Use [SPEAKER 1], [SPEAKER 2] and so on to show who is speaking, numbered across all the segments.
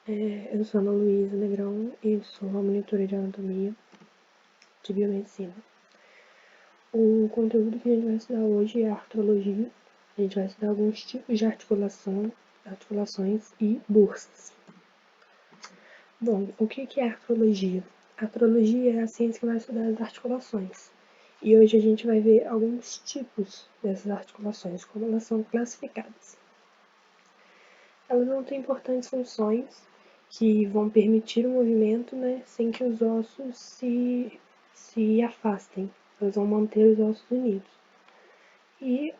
[SPEAKER 1] Eu sou Ana Luísa Negrão e sou uma monitora de anatomia de biomedicina. O conteúdo que a gente vai estudar hoje é artrologia. A gente vai estudar alguns tipos de articulações e bursas. Bom, o que é artrologia? Artrologia é a ciência que vai estudar as articulações. E hoje a gente vai ver alguns tipos dessas articulações, como elas são classificadas. Elas vão ter importantes funções que vão permitir o movimento, né, sem que os ossos se afastem. Elas vão manter os ossos unidos. E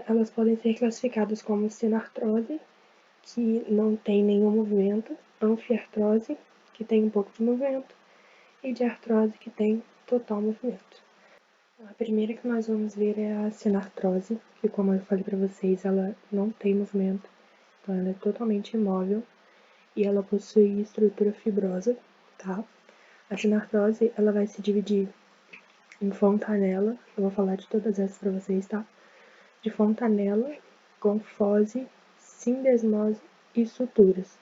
[SPEAKER 1] elas podem ser classificadas como sinartrose, que não tem nenhum movimento, anfiartrose, que tem um pouco de movimento, e diartrose, que tem total movimento. A primeira que nós vamos ver é a sinartrose, que, como eu falei para vocês, ela não tem movimento, então ela é totalmente imóvel e ela possui estrutura fibrosa, tá? A sinartrose, ela vai se dividir em fontanela, eu vou falar de todas essas para vocês, tá? De fontanela, gonfose, sindesmose e suturas.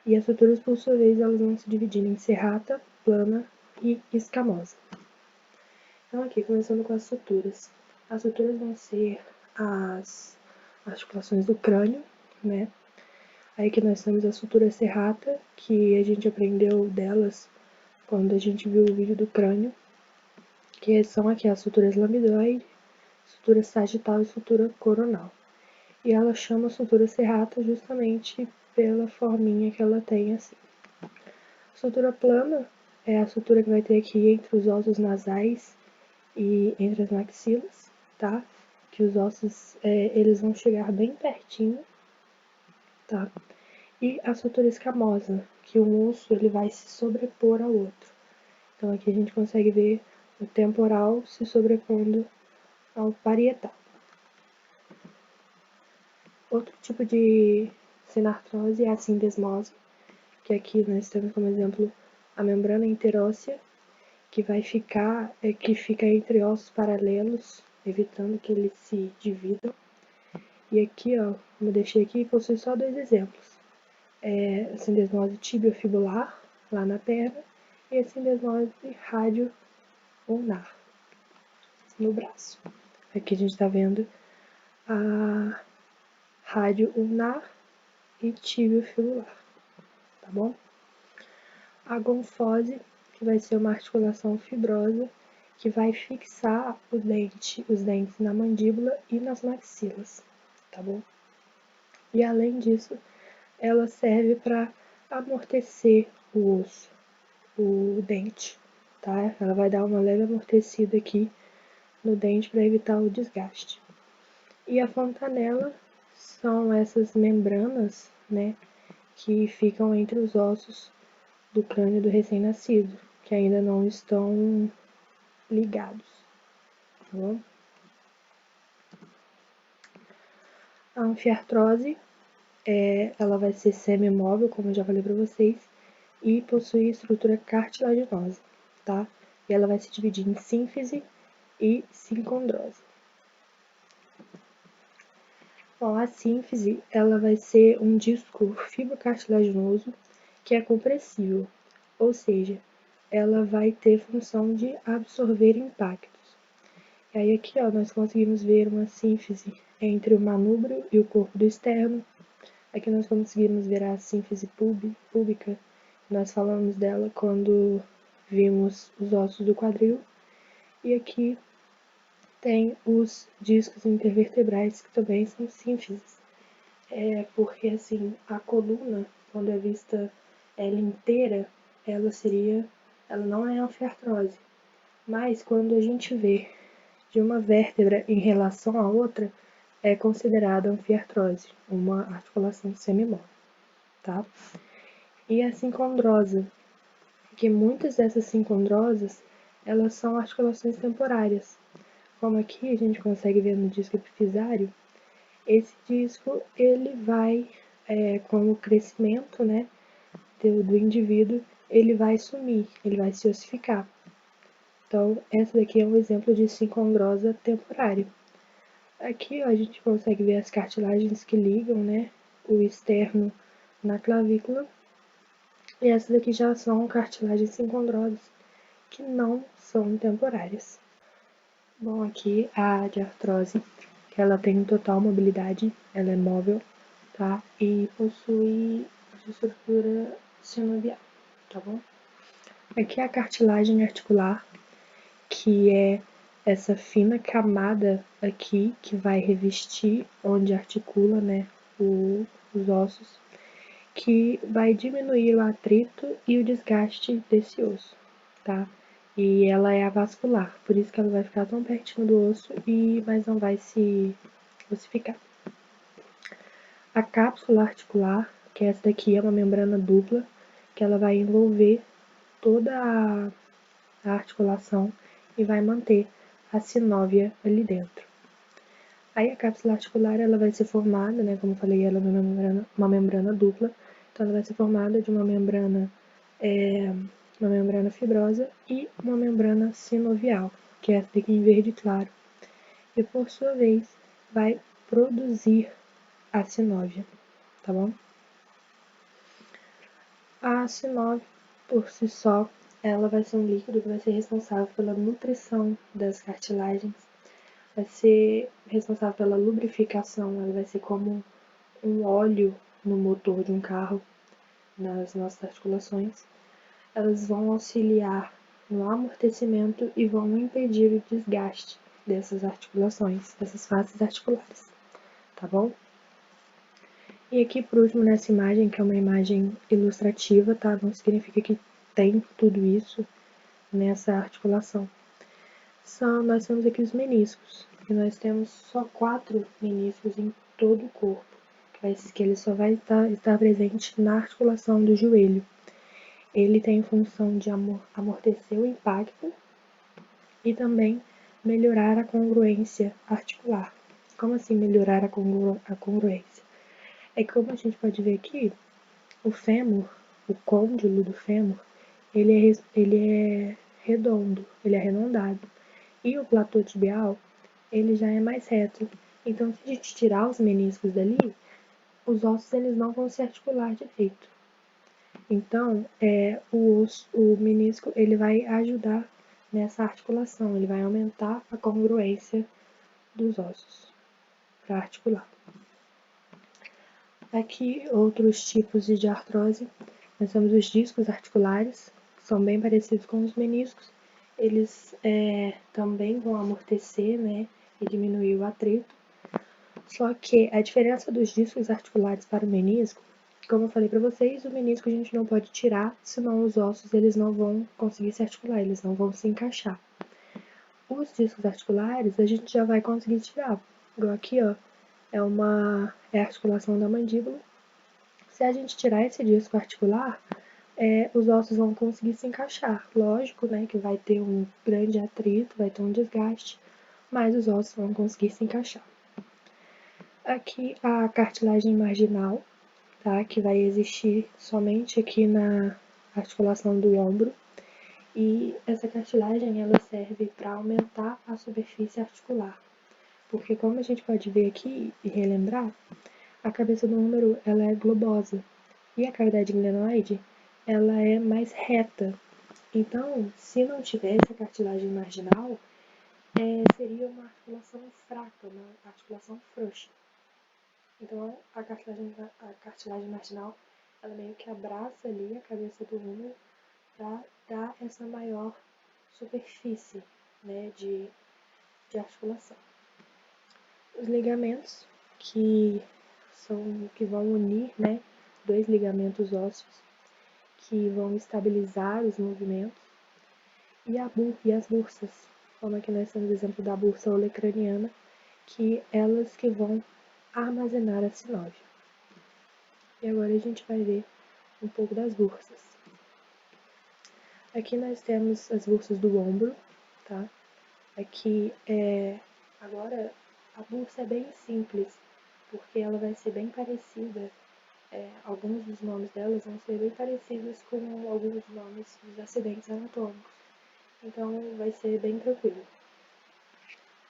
[SPEAKER 1] E as suturas, por sua vez, elas vão se dividir em serrata, plana e escamosa. Então, aqui, começando com as suturas. As suturas vão ser as articulações do crânio, né? Aí que nós temos a sutura serrata, que a gente aprendeu delas quando a gente viu o vídeo do crânio, que são aqui as suturas lamidoide, sutura sagital e sutura coronal. E ela chama sutura serrata justamente pela forminha que ela tem assim. Sutura plana é a sutura que vai ter aqui entre os ossos nasais e entre as maxilas, tá? Que os ossos, eles vão chegar bem pertinho, tá? E a sutura escamosa, que um osso ele vai se sobrepor ao outro. Então aqui a gente consegue ver o temporal se sobrepondo ao parietal. Outro tipo de sinartrose é a sindesmose, que aqui nós temos como exemplo a membrana interóssea, que fica entre ossos paralelos, evitando que eles se dividam. E aqui, ó, como eu deixei aqui, possui só dois exemplos. A sindesmose tibiofibular, lá na perna, e a sindesmose radio-ulnar, no braço. Aqui a gente está vendo a radio-ulnar e tibiofibular, tá bom? A gonfose, que vai ser uma articulação fibrosa, que vai fixar os dentes na mandíbula e nas maxilas, tá bom? E além disso, ela serve para amortecer o osso, o dente, tá? Ela vai dar uma leve amortecida aqui no dente para evitar o desgaste. E a fontanela são essas membranas, né, que ficam entre os ossos do crânio do recém-nascido, que ainda não estão ligados, tá bom? A anfiartrose, ela vai ser semi-móvel, como eu já falei para vocês, e possui estrutura cartilaginosa, tá? E ela vai se dividir em sínfise e sincondrose. Bom, a sínfise, ela vai ser um disco fibrocartilaginoso que é compressível, ou seja, ela vai ter função de absorver impactos. E aí aqui, ó, nós conseguimos ver uma sínfise entre o manúbrio e o corpo do externo. Aqui nós conseguimos ver a sínfise púbica. Nós falamos dela quando vimos os ossos do quadril. E aqui tem os discos intervertebrais, que também são sínfises. Porque assim, a coluna, quando é vista ela inteira, ela não é anfiartrose. Mas quando a gente vê de uma vértebra em relação à outra, é considerada anfiartrose, uma articulação semimóvel, tá? E a sincondrosa, que muitas dessas sincondrosas, elas são articulações temporárias. Como aqui a gente consegue ver no disco epifisário, esse disco ele vai, com o crescimento, né, do indivíduo, ele vai sumir, ele vai se ossificar. Então, essa daqui é um exemplo de sincondrosa temporária. Aqui, ó, a gente consegue ver as cartilagens que ligam, né, o externo na clavícula E essas aqui já são cartilagens sincondrosas, que não são temporárias. Bom, aqui a de artrose, que ela tem total mobilidade, ela é móvel, tá? E possui estrutura sinovial, tá bom? Aqui é a cartilagem articular, que é essa fina camada aqui que vai revestir onde articula, né, os ossos, que vai diminuir o atrito e o desgaste desse osso, tá? E ela é avascular, por isso que ela vai ficar tão pertinho do osso mas não vai se ossificar. A cápsula articular, que essa daqui é uma membrana dupla, que ela vai envolver toda a articulação e vai manter a sinóvia ali dentro. Aí a cápsula articular ela vai ser formada, né, como eu falei, ela é uma membrana dupla, então ela vai ser formada de uma membrana fibrosa e uma membrana sinovial, que é essa daqui em verde claro, e por sua vez vai produzir a sinóvia, tá bom? A sinóvia, por si só, ela vai ser um líquido que vai ser responsável pela nutrição das cartilagens, vai ser responsável pela lubrificação, ela vai ser como um óleo no motor de um carro, nas nossas articulações. Elas vão auxiliar no amortecimento e vão impedir o desgaste dessas articulações, dessas faces articulares, tá bom? E aqui por último nessa imagem, que é uma imagem ilustrativa, tá? Não significa que tem tudo isso nessa articulação. Nós temos aqui os meniscos, e nós temos só 4 meniscos em todo o corpo, que ele só vai estar presente na articulação do joelho. Ele tem função de amortecer o impacto e também melhorar a congruência articular. Como assim melhorar a congruência? É que como a gente pode ver aqui, o fêmur, o côndilo do fêmur, ele é redondo, ele é arredondado. E o platô tibial, ele já é mais reto. Então, se a gente tirar os meniscos dali, os ossos eles não vão se articular direito. Então, o menisco ele vai ajudar nessa articulação, ele vai aumentar a congruência dos ossos para articular. Aqui, outros tipos de artrose, nós temos os discos articulares, que são bem parecidos com os meniscos. Eles também vão amortecer, né, e diminuir o atrito. Só que a diferença dos discos articulares para o menisco, como eu falei para vocês, o menisco a gente não pode tirar, senão os ossos eles não vão conseguir se articular, eles não vão se encaixar. Os discos articulares a gente já vai conseguir tirar, igual aqui, ó, é a articulação da mandíbula. Se a gente tirar esse disco articular, os ossos vão conseguir se encaixar. Lógico, né, que vai ter um grande atrito, vai ter um desgaste, mas os ossos vão conseguir se encaixar. Aqui a cartilagem marginal, tá, que vai existir somente aqui na articulação do ombro. E essa cartilagem ela serve para aumentar a superfície articular. Porque como a gente pode ver aqui e relembrar, a cabeça do úmero ela é globosa e a cavidade glenoide ela é mais reta. Então, se não tivesse a cartilagem marginal, seria uma articulação fraca, uma articulação frouxa. Então, a cartilagem marginal ela meio que abraça ali a cabeça do úmero para dar essa maior superfície, né, de articulação. Os ligamentos que vão unir, né, dois ligamentos ósseos que vão estabilizar os movimentos e as bursas, como aqui nós temos o exemplo da bursa olecraniana, que elas que vão armazenar a sinóvia. E agora a gente vai ver um pouco das bursas. Aqui nós temos as bursas do ombro, tá? Aqui agora a bursa é bem simples, porque ela vai ser bem parecida, alguns dos nomes delas vão ser bem parecidos com alguns nomes dos acidentes anatômicos, então vai ser bem tranquilo.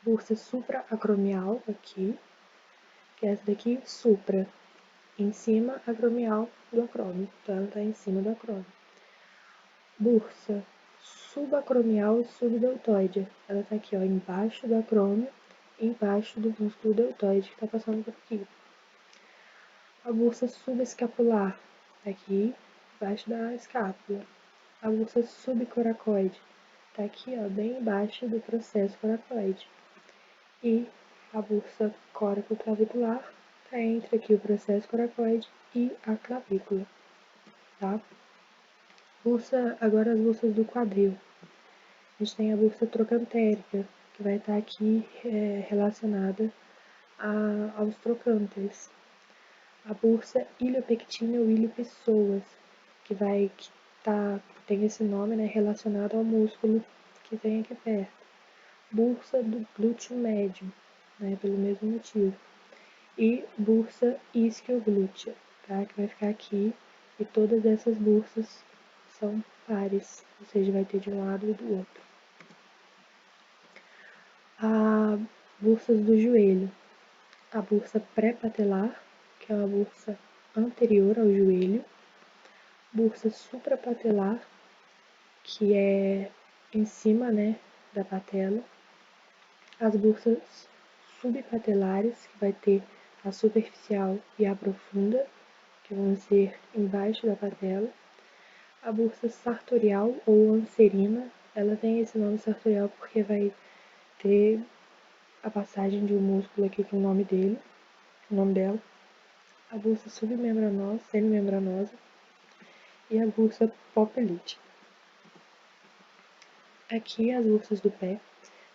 [SPEAKER 1] Bursa supraacromial aqui, que é essa daqui, supra, em cima acromial do acrômio, então ela está em cima do acrômio. Bursa subacromial e subdeltoide, ela está aqui, ó, embaixo do acrômio, embaixo do músculo deltoide que está passando por aqui. A bursa subescapular, tá aqui, embaixo da escápula. A bursa subcoracoide, tá aqui, ó, bem embaixo do processo coracoide. E a bursa córaco-clavicular tá entre aqui o processo coracoide e a clavícula, tá? Agora as bursas do quadril. A gente tem a bursa trocantérica, que vai estar aqui relacionada aos trocânteres. A bursa iliopectina ou iliopsoas, que tem esse nome, né, relacionado ao músculo que tem aqui perto. Bursa do glúteo médio, né, pelo mesmo motivo. E bursa isquioglútea, tá, que vai ficar aqui. E todas essas bursas são pares, ou seja, vai ter de um lado e do outro. A bursas do joelho. A bursa pré-patelar, que é uma bursa anterior ao joelho. Bursa suprapatelar, que é em cima, né, da patela. As bursas subpatelares, que vai ter a superficial e a profunda, que vão ser embaixo da patela. A bursa sartorial ou anserina, ela tem esse nome sartorial porque vai ter a passagem de um músculo aqui com o nome dela. A bursa submembranosa, semimembranosa e a bursa popelítica. Aqui as bursas do pé,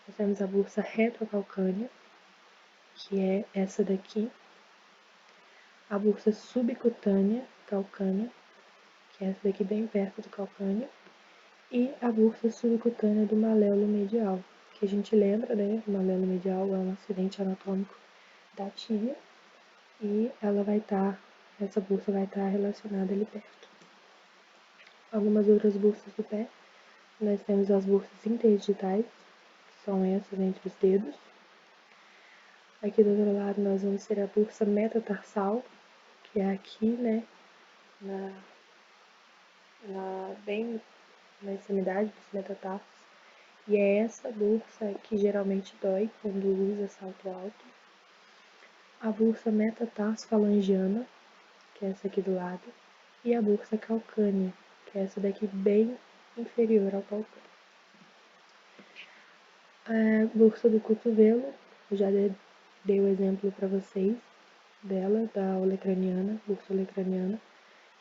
[SPEAKER 1] nós temos a bursa retrocalcânea, que é essa daqui. A bursa subcutânea calcânea, que é essa daqui bem perto do calcâneo. E a bursa subcutânea do maléolo medial, que a gente lembra, né? O maléolo medial é um acidente anatômico da tíbia e essa bursa vai estar relacionada ali perto. Algumas outras bursas do pé, nós temos as bursas interdigitais, que são essas entre os dedos. Aqui do outro lado nós vamos ter a bursa metatarsal, que é aqui, né, bem na extremidade dos metatarsos. E é essa bursa que geralmente dói quando usa salto alto. A bursa metatarsofalangiana, que é essa aqui do lado. E a bursa calcânea, que é essa daqui bem inferior ao calcâneo. A bursa do cotovelo, eu já dei o exemplo para vocês dela, da olecraniana, bursa olecraniana,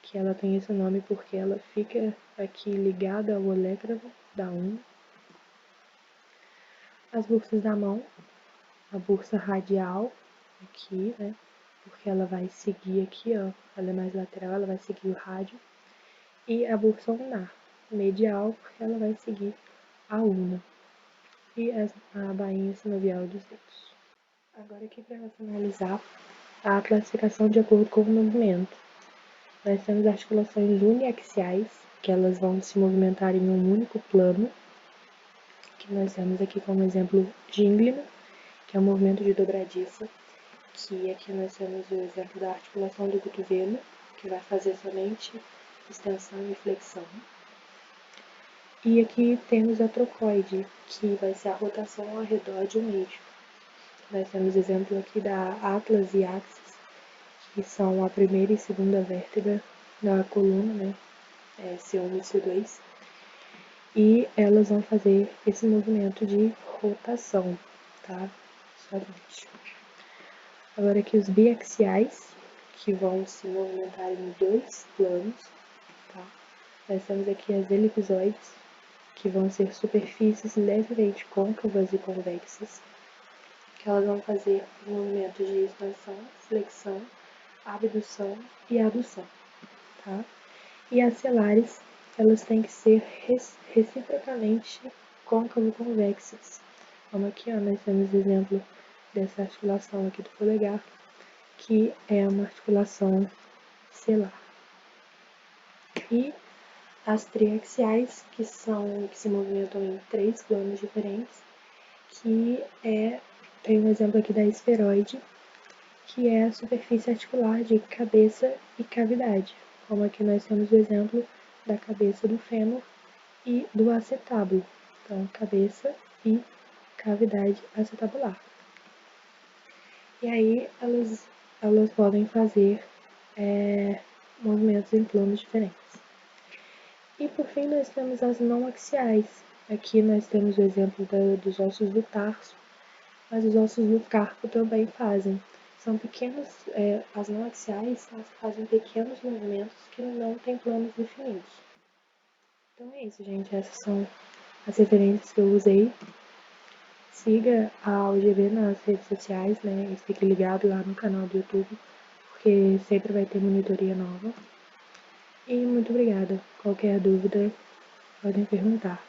[SPEAKER 1] que ela tem esse nome porque ela fica aqui ligada ao olecrano da unha. As bursas da mão, a bursa radial, aqui, né, porque ela vai seguir aqui, ó, ela é mais lateral, ela vai seguir o rádio. E a bursa ulnar, medial, porque ela vai seguir a ulna. E a bainha sinovial dos dedos. Agora aqui para finalizar, a classificação de acordo com o movimento. Nós temos articulações uniaxiais, que elas vão se movimentar em um único plano, que nós temos aqui como exemplo gínglio, que é um movimento de dobradiça, que aqui nós temos o exemplo da articulação do cotovelo, que vai fazer somente extensão e flexão. E aqui temos a trocoide, que vai ser a rotação ao redor de um eixo. Nós temos exemplo aqui da atlas e axis, que são a primeira e segunda vértebra da coluna, né? C1 e C2. E elas vão fazer esse movimento de rotação, tá? Somente. Agora aqui os biaxiais, que vão se movimentar em dois planos, tá? Nós temos aqui as elipsoides, que vão ser superfícies levemente côncavas e convexas, que elas vão fazer o movimento de expansão, flexão, abdução e adução, tá? E as celares, elas têm que ser reciprocamente côncavo-convexas. Como aqui, ó, nós temos exemplo dessa articulação aqui do polegar, que é uma articulação celar. E as triaxiais, que se movimentam em três planos diferentes, tem um exemplo aqui da esferoide, que é a superfície articular de cabeça e cavidade, como aqui nós temos o exemplo da cabeça do fêmur e do acetábulo. Então, cabeça e cavidade acetabular. E aí elas podem fazer movimentos em planos diferentes. E por fim nós temos as não axiais. Aqui nós temos o exemplo dos ossos do tarso, mas os ossos do carpo também fazem. São pequenos, as não axiais elas fazem pequenos movimentos que não têm planos definidos. Então é isso, gente. Essas são as referências que eu usei. Siga a UGB nas redes sociais, né? E fique ligado lá no canal do YouTube, porque sempre vai ter monitoria nova. E muito obrigada. Qualquer dúvida, podem perguntar.